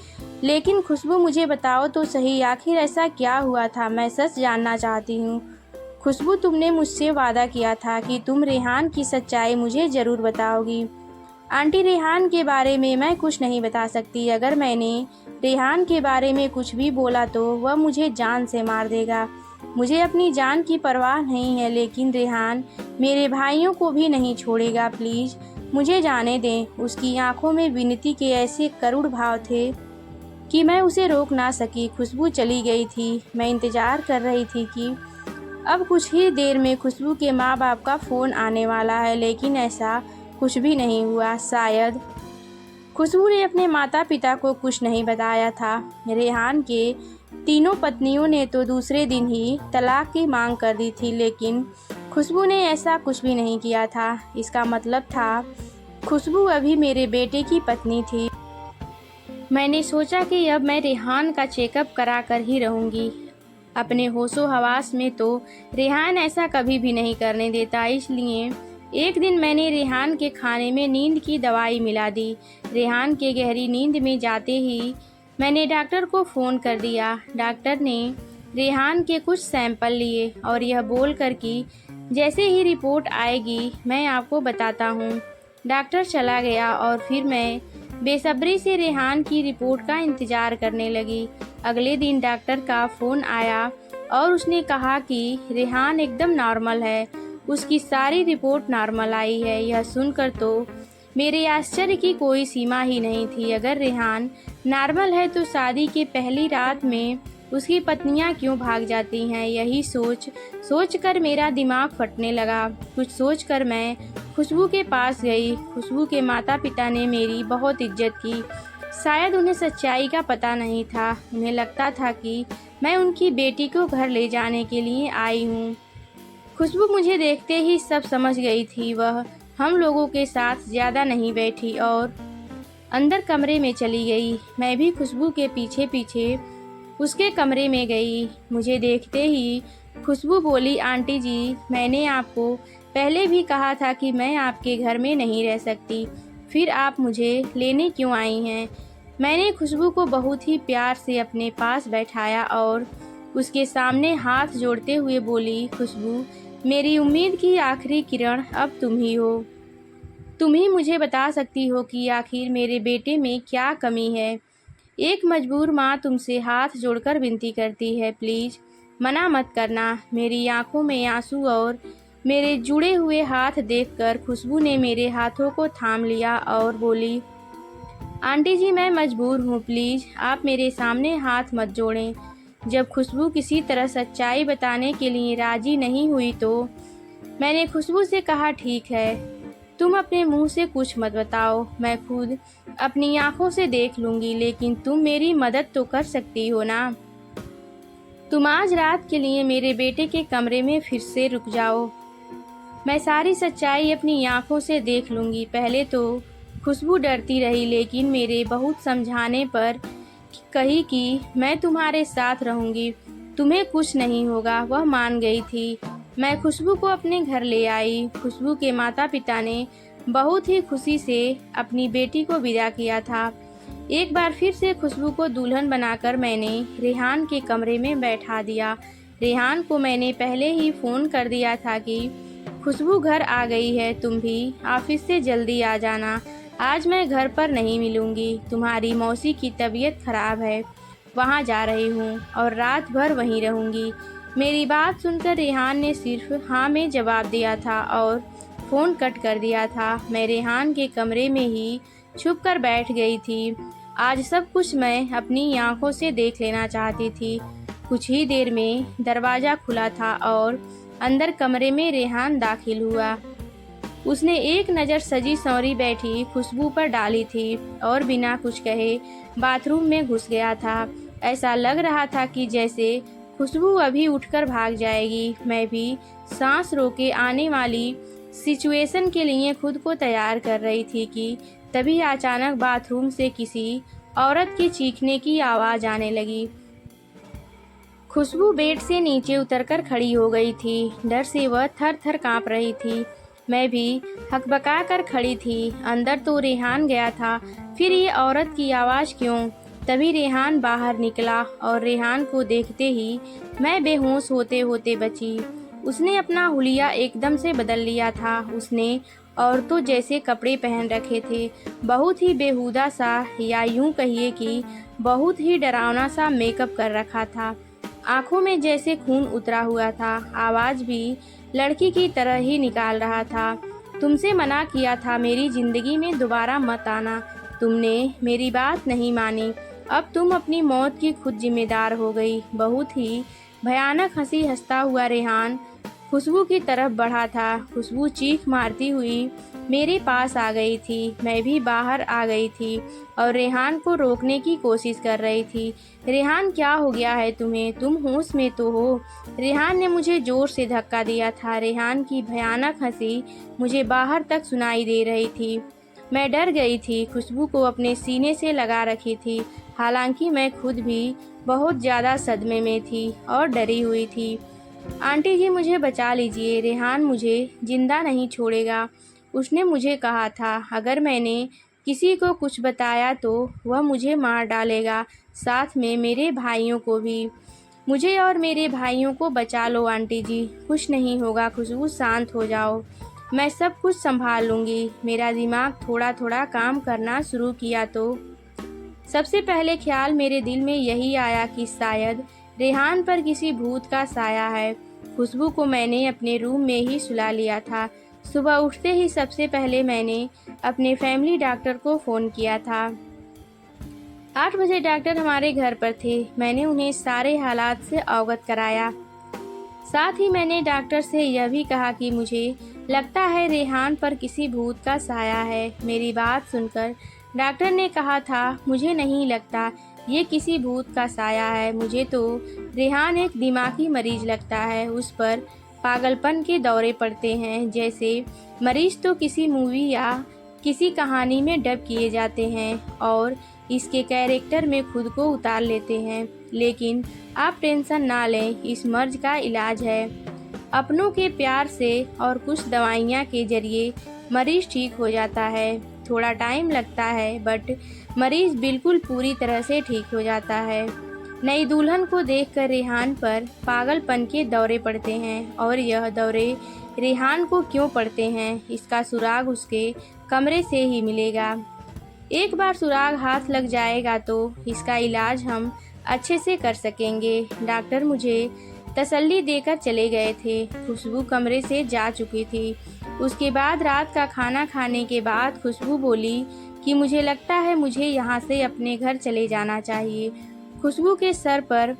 लेकिन खुशबू, मुझे बताओ तो सही, आखिर ऐसा क्या हुआ था? मैं सच जानना चाहती हूँ। खुशबू, तुमने मुझसे वादा किया था कि तुम रेहान की सच्चाई मुझे ज़रूर बताओगी। आंटी, रेहान के बारे में मैं कुछ नहीं बता सकती। अगर मैंने रेहान के बारे में कुछ भी बोला तो वह मुझे जान से मार देगा। मुझे अपनी जान की परवाह नहीं है, लेकिन रेहान मेरे भाइयों को भी नहीं छोड़ेगा। प्लीज़ मुझे जाने दें। उसकी आंखों में विनती के ऐसे करुण भाव थे कि मैं उसे रोक ना सकी। खुशबू चली गई थी। मैं इंतज़ार कर रही थी कि अब कुछ ही देर में खुशबू के माँ बाप का फ़ोन आने वाला है, लेकिन ऐसा कुछ भी नहीं हुआ। शायद खुशबू ने अपने माता पिता को कुछ नहीं बताया था। रेहान के तीनों पत्नियों ने तो दूसरे दिन ही तलाक की मांग कर दी थी, लेकिन खुशबू ने ऐसा कुछ भी नहीं किया था। इसका मतलब था खुशबू अभी मेरे बेटे की पत्नी थी। मैंने सोचा कि अब मैं रेहान का चेकअप करा कर ही रहूँगी। अपने होशो हवास में तो रेहान ऐसा कभी भी नहीं करने देता, इसलिए एक दिन मैंने रेहान के खाने में नींद की दवाई मिला दी। रेहान के गहरी नींद में जाते ही मैंने डॉक्टर को फ़ोन कर दिया। डॉक्टर ने रेहान के कुछ सैंपल लिए और यह बोलकर कि जैसे ही रिपोर्ट आएगी मैं आपको बताता हूँ। डॉक्टर चला गया और फिर मैं बेसब्री से रेहान की रिपोर्ट का इंतज़ार करने लगी। अगले दिन डॉक्टर का फ़ोन आया और उसने कहा कि रेहान एकदम नॉर्मल है, उसकी सारी रिपोर्ट नॉर्मल आई है। यह सुनकर तो मेरे आश्चर्य की कोई सीमा ही नहीं थी। अगर रेहान नॉर्मल है तो शादी के पहली रात में उसकी पत्नियां क्यों भाग जाती हैं? यही सोच कर मेरा दिमाग फटने लगा। कुछ सोचकर मैं खुशबू के पास गई। खुशबू के माता पिता ने मेरी बहुत इज्जत की। शायद उन्हें सच्चाई का पता नहीं था। उन्हें लगता था कि मैं उनकी बेटी को घर ले जाने के लिए आई हूँ। खुशबू मुझे देखते ही सब समझ गई थी। वह हम लोगों के साथ ज़्यादा नहीं बैठी और अंदर कमरे में चली गई। मैं भी खुशबू के पीछे पीछे उसके कमरे में गई। मुझे देखते ही खुशबू बोली, आंटी जी, मैंने आपको पहले भी कहा था कि मैं आपके घर में नहीं रह सकती, फिर आप मुझे लेने क्यों आई हैं? मैंने खुशबू को बहुत ही प्यार से अपने पास बैठाया और उसके सामने हाथ जोड़ते हुए बोली, खुशबू, मेरी उम्मीद की आखिरी किरण अब तुम ही हो। तुम ही मुझे बता सकती हो कि आखिर मेरे बेटे में क्या कमी है। एक मजबूर माँ तुमसे हाथ जोड़कर विनती करती है, प्लीज़ मना मत करना। मेरी आंखों में आंसू और मेरे जुड़े हुए हाथ देखकर खुशबू ने मेरे हाथों को थाम लिया और बोली, आंटी जी, मैं मजबूर हूँ, प्लीज़ आप मेरे सामने हाथ मत जोड़ें। जब खुशबू किसी तरह सच्चाई बताने के लिए राजी नहीं हुई तो मैंने खुशबू से कहा, ठीक है, तुम अपने मुंह से कुछ मत बताओ, मैं खुद अपनी आंखों से देख लूँगी, लेकिन तुम मेरी मदद तो कर सकती हो ना। तुम आज रात के लिए मेरे बेटे के कमरे में फिर से रुक जाओ। मैं सारी सच्चाई अपनी आंखों से देख लूँगी। पहले तो खुशबू डरती रही, लेकिन मेरे बहुत समझाने पर कही कि मैं तुम्हारे साथ रहूँगी, तुम्हें कुछ नहीं होगा। वह मान गई थी। मैं खुशबू को अपने घर ले आई। खुशबू के माता पिता ने बहुत ही खुशी से अपनी बेटी को विदा किया था। एक बार फिर से खुशबू को दुल्हन बनाकर मैंने रेहान के कमरे में बैठा दिया। रेहान को मैंने पहले ही फ़ोन कर दिया था कि खुशबू घर आ गई है, तुम भी ऑफिस से जल्दी आ जाना। आज मैं घर पर नहीं मिलूँगी, तुम्हारी मौसी की तबीयत खराब है, वहाँ जा रही हूँ और रात भर वहीं रहूँगी। मेरी बात सुनकर रेहान ने सिर्फ हाँ में जवाब दिया था और फ़ोन कट कर दिया था। मैं रेहान के कमरे में ही छुप कर बैठ गई थी। आज सब कुछ मैं अपनी आंखों से देख लेना चाहती थी। कुछ ही देर में दरवाज़ा खुला था और अंदर कमरे में रेहान दाखिल हुआ। उसने एक नज़र सजी संवरी बैठी खुशबू पर डाली थी और बिना कुछ कहे बाथरूम में घुस गया था। ऐसा लग रहा था कि जैसे खुशबू अभी उठकर भाग जाएगी। मैं भी सांस रोके आने वाली सिचुएशन के लिए खुद को तैयार कर रही थी कि तभी अचानक बाथरूम से किसी औरत के चीखने की आवाज़ आने लगी। खुशबू बेड से नीचे उतरकर खड़ी हो गई थी। डर से वह थर थर काँप रही थी। मैं भी हकबका कर खड़ी थी। अंदर तो रेहान गया था, फिर ये औरत की आवाज़ क्यों? तभी रेहान बाहर निकला और रेहान को देखते ही मैं बेहोश होते होते बची। उसने अपना हुलिया एकदम से बदल लिया था। उसने औरतों जैसे कपड़े पहन रखे थे, बहुत ही बेहुदा सा, या यूं कहिए कि बहुत ही डरावना सा मेकअप कर रखा था। आंखों में जैसे खून उतरा हुआ था। आवाज़ भी लड़की की तरह ही निकाल रहा था। तुमसे मना किया था मेरी ज़िंदगी में दोबारा मत आना। तुमने मेरी बात नहीं मानी। अब तुम अपनी मौत की खुद जिम्मेदार हो गई। बहुत ही भयानक हंसी हंसता हुआ रेहान खुशबू की तरफ बढ़ा था। खुशबू चीख मारती हुई मेरे पास आ गई थी। मैं भी बाहर आ गई थी और रेहान को रोकने की कोशिश कर रही थी। रेहान, क्या हो गया है तुम्हें? तुम होश में तो हो? रेहान ने मुझे जोर से धक्का दिया था। रेहान की भयानक हंसी मुझे बाहर तक सुनाई दे रही थी। मैं डर गई थी। खुशबू को अपने सीने से लगा रखी थी। हालांकि मैं खुद भी बहुत ज़्यादा सदमे में थी और डरी हुई थी। आंटी जी, मुझे बचा लीजिए। रेहान मुझे जिंदा नहीं छोड़ेगा। उसने मुझे कहा था अगर मैंने किसी को कुछ बताया तो वह मुझे मार डालेगा, साथ में मेरे भाइयों को भी। मुझे और मेरे भाइयों को बचा लो आंटी जी। कुछ नहीं होगा खुशबू, शांत हो जाओ। मैं सब कुछ संभाल लूँगी। मेरा दिमाग थोड़ा थोड़ा काम करना शुरू किया तो सबसे पहले ख्याल मेरे दिल में यही आया कि शायद रेहान पर किसी भूत का साया है। खुशबू को मैंने अपने रूम में ही सुला लिया था। सुबह उठते ही सबसे पहले मैंने अपने फैमिली डॉक्टर को फ़ोन किया था। 8 बजे डॉक्टर हमारे घर पर थे। मैंने उन्हें सारे हालात से अवगत कराया। साथ ही मैंने डॉक्टर से यह भी कहा कि मुझे लगता है रेहान पर किसी भूत का साया है। मेरी बात सुनकर डॉक्टर ने कहा था मुझे नहीं लगता ये किसी भूत का साया है। मुझे तो रेहान एक दिमागी मरीज लगता है। उस पर पागलपन के दौरे पड़ते हैं। जैसे मरीज तो किसी मूवी या किसी कहानी में डब किए जाते हैं और इसके कैरेक्टर में खुद को उतार लेते हैं। लेकिन आप टेंशन ना लें, इस मर्ज का इलाज है। अपनों के प्यार से और कुछ दवाइयाँ के जरिए मरीज ठीक हो जाता है। थोड़ा टाइम लगता है बट मरीज बिल्कुल पूरी तरह से ठीक हो जाता है। नई दुल्हन को देखकर रेहान पर पागलपन के दौरे पड़ते हैं। और यह दौरे रेहान को क्यों पड़ते हैं, इसका सुराग उसके कमरे से ही मिलेगा। एक बार सुराग हाथ लग जाएगा तो इसका इलाज हम अच्छे से कर सकेंगे। डॉक्टर मुझे तसल्ली देकर चले गए थे। खुशबू कमरे से जा चुकी थी। उसके बाद रात का खाना खाने के बाद खुशबू बोली कि मुझे लगता है मुझे यहाँ से अपने घर चले जाना चाहिए। खुशबू के सर पर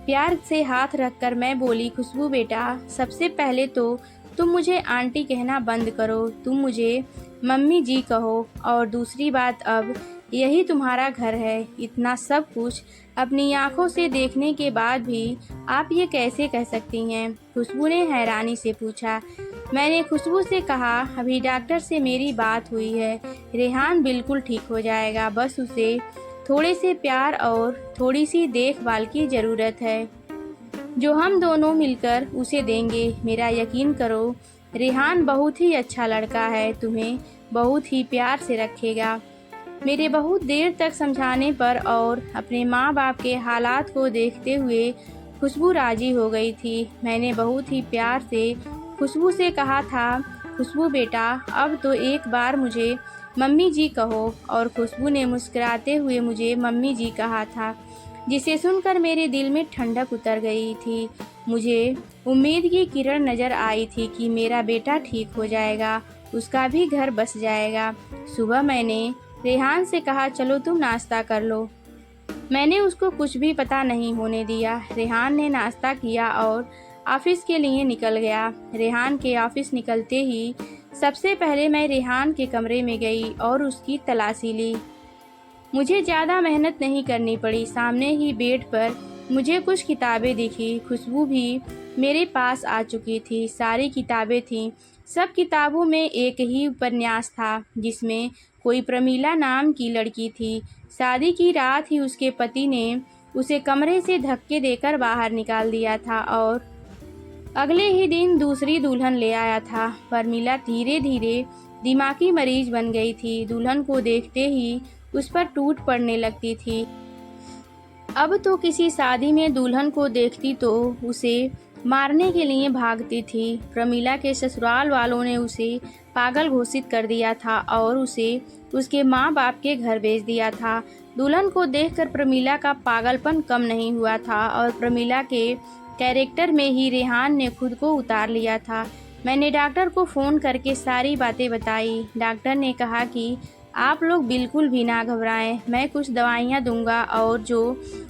प्यार से हाथ रखकर मैं बोली, खुशबू बेटा, सबसे पहले तो तुम मुझे आंटी कहना बंद करो। तुम मुझे मम्मी जी कहो। और दूसरी बात, अब यही तुम्हारा घर है। इतना सब कुछ अपनी आंखों से देखने के बाद भी आप ये कैसे कह सकती हैं? खुशबू ने हैरानी से पूछा। मैंने खुशबू से कहा अभी डॉक्टर से मेरी बात हुई है। रेहान बिल्कुल ठीक हो जाएगा, बस उसे थोड़े से प्यार और थोड़ी सी देखभाल की ज़रूरत है जो हम दोनों मिलकर उसे देंगे। मेरा यकीन करो, रेहान बहुत ही अच्छा लड़का है, तुम्हें बहुत ही प्यार से रखेगा। मेरे बहुत देर तक समझाने पर और अपने माँ बाप के हालात को देखते हुए खुशबू राजी हो गई थी। मैंने बहुत ही प्यार से खुशबू से कहा था, खुशबू बेटा, अब तो एक बार मुझे मम्मी जी कहो। और खुशबू ने मुस्कुराते हुए मुझे मम्मी जी कहा था, जिसे सुनकर मेरे दिल में ठंडक उतर गई थी। मुझे उम्मीद की किरण नज़र आई थी कि मेरा बेटा ठीक हो जाएगा, उसका भी घर बस जाएगा। सुबह मैंने रेहान से कहा, चलो तुम नाश्ता कर लो। मैंने उसको कुछ भी पता नहीं होने दिया। रेहान ने नाश्ता किया और ऑफिस के लिए निकल गया। रेहान के ऑफिस निकलते ही सबसे पहले मैं रेहान के कमरे में गई और उसकी तलाशी ली। मुझे ज़्यादा मेहनत नहीं करनी पड़ी। सामने ही बेड पर मुझे कुछ किताबें दिखी। खुशबू भी मेरे पास आ चुकी थी। सारी किताबें थीं। सब किताबों में एक ही उपन्यास था जिसमें कोई प्रमीला नाम की लड़की थी। शादी की रात ही उसके पति ने उसे कमरे से धक्के देकर बाहर निकाल दिया था और अगले ही दिन दूसरी दुल्हन ले आया था। प्रमीला धीरे धीरे दिमागी मरीज बन गई थी। दुल्हन को देखते ही उस पर टूट पड़ने लगती थी। अब तो किसी शादी में दुल्हन को देखती तो उसे मारने के लिए भागती थी। प्रमीला के ससुराल वालों ने उसे पागल घोषित कर दिया था और उसे उसके माँ बाप के घर भेज दिया था। दुल्हन को देखकर प्रमीला का पागलपन कम नहीं हुआ था और प्रमीला के कैरेक्टर में ही रेहान ने खुद को उतार लिया था। मैंने डॉक्टर को फ़ोन करके सारी बातें बताई। डॉक्टर ने कहा कि आप लोग बिल्कुल भी ना घबराएं, मैं कुछ दवाइयाँ दूंगा और जो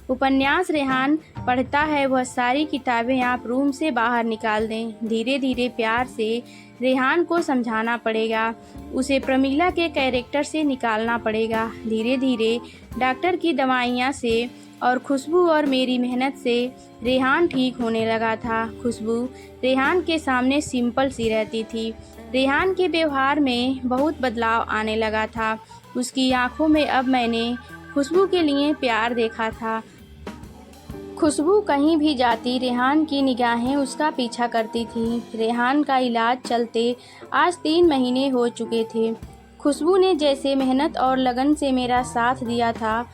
उपन्यास रेहान पढ़ता है वह सारी किताबें आप रूम से बाहर निकाल दें। धीरे धीरे प्यार से रेहान को समझाना पड़ेगा, उसे प्रमीला के कैरेक्टर से निकालना पड़ेगा। धीरे धीरे डॉक्टर की दवाइयाँ से और खुशबू और मेरी मेहनत से रेहान ठीक होने लगा था। खुशबू रेहान के सामने सिंपल सी रहती थी। रेहान के व्यवहार में बहुत बदलाव आने लगा था। उसकी आंखों में अब मैंने खुशबू के लिए प्यार देखा था। खुशबू कहीं भी जाती रेहान की निगाहें उसका पीछा करती थी। रेहान का इलाज चलते आज 3 महीने हो चुके थे। खुशबू ने जैसे मेहनत और लगन से मेरा साथ दिया था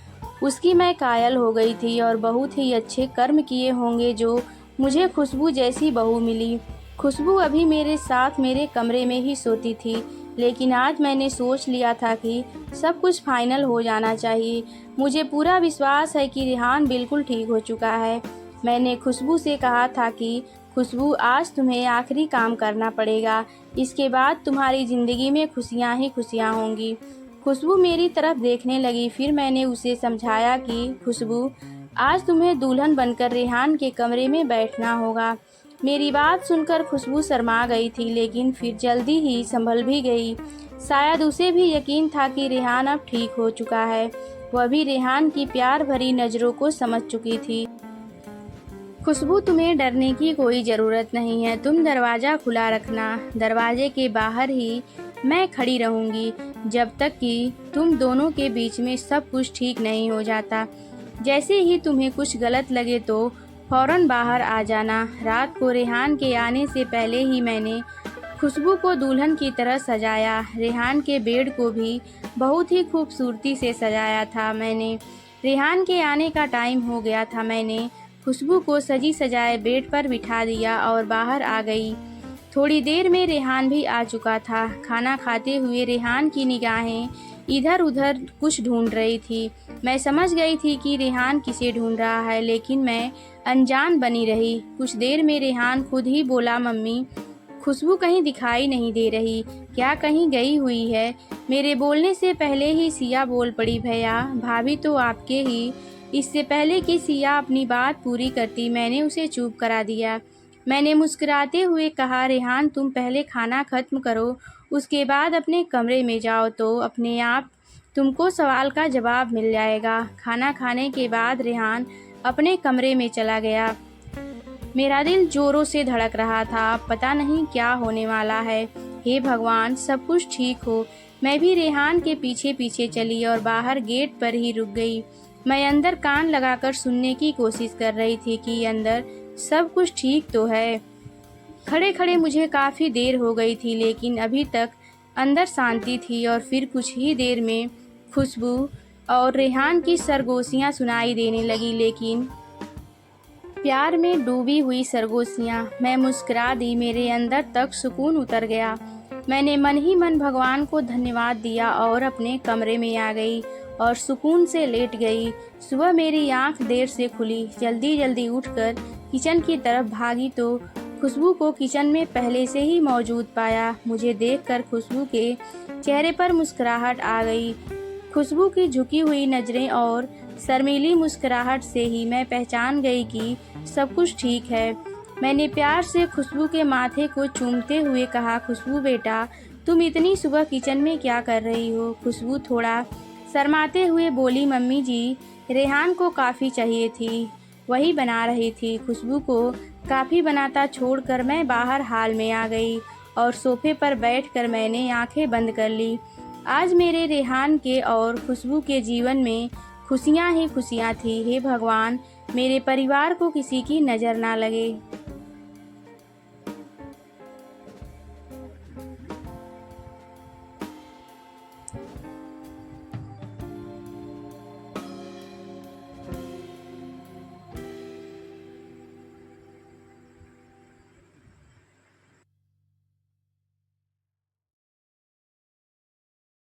उसकी मैं कायल हो गई थी और बहुत ही अच्छे कर्म किए होंगे जो मुझे खुशबू जैसी बहू मिली। खुशबू अभी मेरे साथ मेरे कमरे में ही सोती थी, लेकिन आज मैंने सोच लिया था कि सब कुछ फाइनल हो जाना चाहिए। मुझे पूरा विश्वास है कि रेहान बिल्कुल ठीक हो चुका है। मैंने खुशबू से कहा था कि खुशबू आज तुम्हें आखिरी काम करना पड़ेगा, इसके बाद तुम्हारी ज़िंदगी में खुशियाँ ही खुशियाँ होंगी। खुशबू मेरी तरफ देखने लगी। फिर मैंने उसे समझाया कि खुशबू आज तुम्हें दुल्हन बनकर रेहान के कमरे में बैठना होगा। मेरी बात सुनकर खुशबू शर्मा गई थी, लेकिन फिर जल्दी ही संभल भी गई। शायद उसे भी यकीन था कि रेहान अब ठीक हो चुका है। वह भी रेहान की प्यार भरी नज़रों को समझ चुकी थी। खुशबू, तुम्हें डरने की कोई ज़रूरत नहीं है। तुम दरवाज़ा खुला रखना। दरवाजे के बाहर ही मैं खड़ी रहूँगी जब तक कि तुम दोनों के बीच में सब कुछ ठीक नहीं हो जाता। जैसे ही तुम्हें कुछ गलत लगे तो फ़ौरन बाहर आ जाना। रात को रेहान के आने से पहले ही मैंने खुशबू को दुल्हन की तरह सजाया। रेहान के बेड को भी बहुत ही खूबसूरती से सजाया था मैंने। रेहान के आने का टाइम हो गया था। मैंने खुशबू को सजी सजाए बेड पर बिठा दिया और बाहर आ गई। थोड़ी देर में रेहान भी आ चुका था। खाना खाते हुए रेहान की निगाहें इधर उधर कुछ ढूंढ रही थी। मैं समझ गई थी कि रेहान किसे ढूंढ रहा है, लेकिन मैं अनजान बनी रही। कुछ देर में रेहान खुद ही बोला, मम्मी, खुशबू कहीं दिखाई नहीं दे रही, क्या कहीं गई हुई है? मेरे बोलने से पहले ही सिया बोल पड़ी, भैया भाभी तो आपके ही। इससे पहले कि सिया अपनी बात पूरी करती मैंने उसे चुप करा दिया। मैंने मुस्कुराते हुए कहा, रेहान तुम पहले खाना खत्म करो, उसके बाद अपने कमरे में जाओ तो अपने आप तुमको सवाल का जवाब मिल जाएगा। खाना खाने के बाद रेहान अपने कमरे में चला गया। मेरा दिल जोरों से धड़क रहा था। पता नहीं क्या होने वाला है। हे भगवान, सब कुछ ठीक हो। मैं भी रेहान के पीछे पीछे चली और बाहर गेट पर ही रुक गई। मैं अंदर कान लगाकर सुनने की कोशिश कर रही थी कि अंदर सब कुछ ठीक तो है। खड़े खड़े मुझे काफ़ी देर हो गई थी, लेकिन अभी तक अंदर शांति थी। और फिर कुछ ही देर में खुशबू और रेहान की सरगोशियाँ सुनाई देने लगी, लेकिन प्यार में डूबी हुई सरगोशियाँ। मैं मुस्कुरा दी। मेरे अंदर तक सुकून उतर गया। मैंने मन ही मन भगवान को धन्यवाद दिया और अपने कमरे में आ गई और सुकून से लेट गई। सुबह मेरी आंख देर से खुली। जल्दी जल्दी उठकर किचन की तरफ भागी तो खुशबू को किचन में पहले से ही मौजूद पाया। मुझे देखकर खुशबू के चेहरे पर मुस्कुराहट आ गई। खुशबू की झुकी हुई नज़रें और शर्मीली मुस्कुराहट से ही मैं पहचान गई कि सब कुछ ठीक है। मैंने प्यार से खुशबू के माथे को चूमते हुए कहा, खुशबू बेटा, तुम इतनी सुबह किचन में क्या कर रही हो? खुशबू थोड़ा शर्माते हुए बोली, मम्मी जी, रेहान को काफ़ी चाहिए थी, वही बना रही थी। खुशबू को काफ़ी बनाता छोड़कर मैं बाहर हाल में आ गई और सोफे पर बैठकर मैंने आंखें बंद कर ली। आज मेरे रेहान के और खुशबू के जीवन में खुशियाँ ही खुशियाँ थी। हे भगवान, मेरे परिवार को किसी की नज़र ना लगे।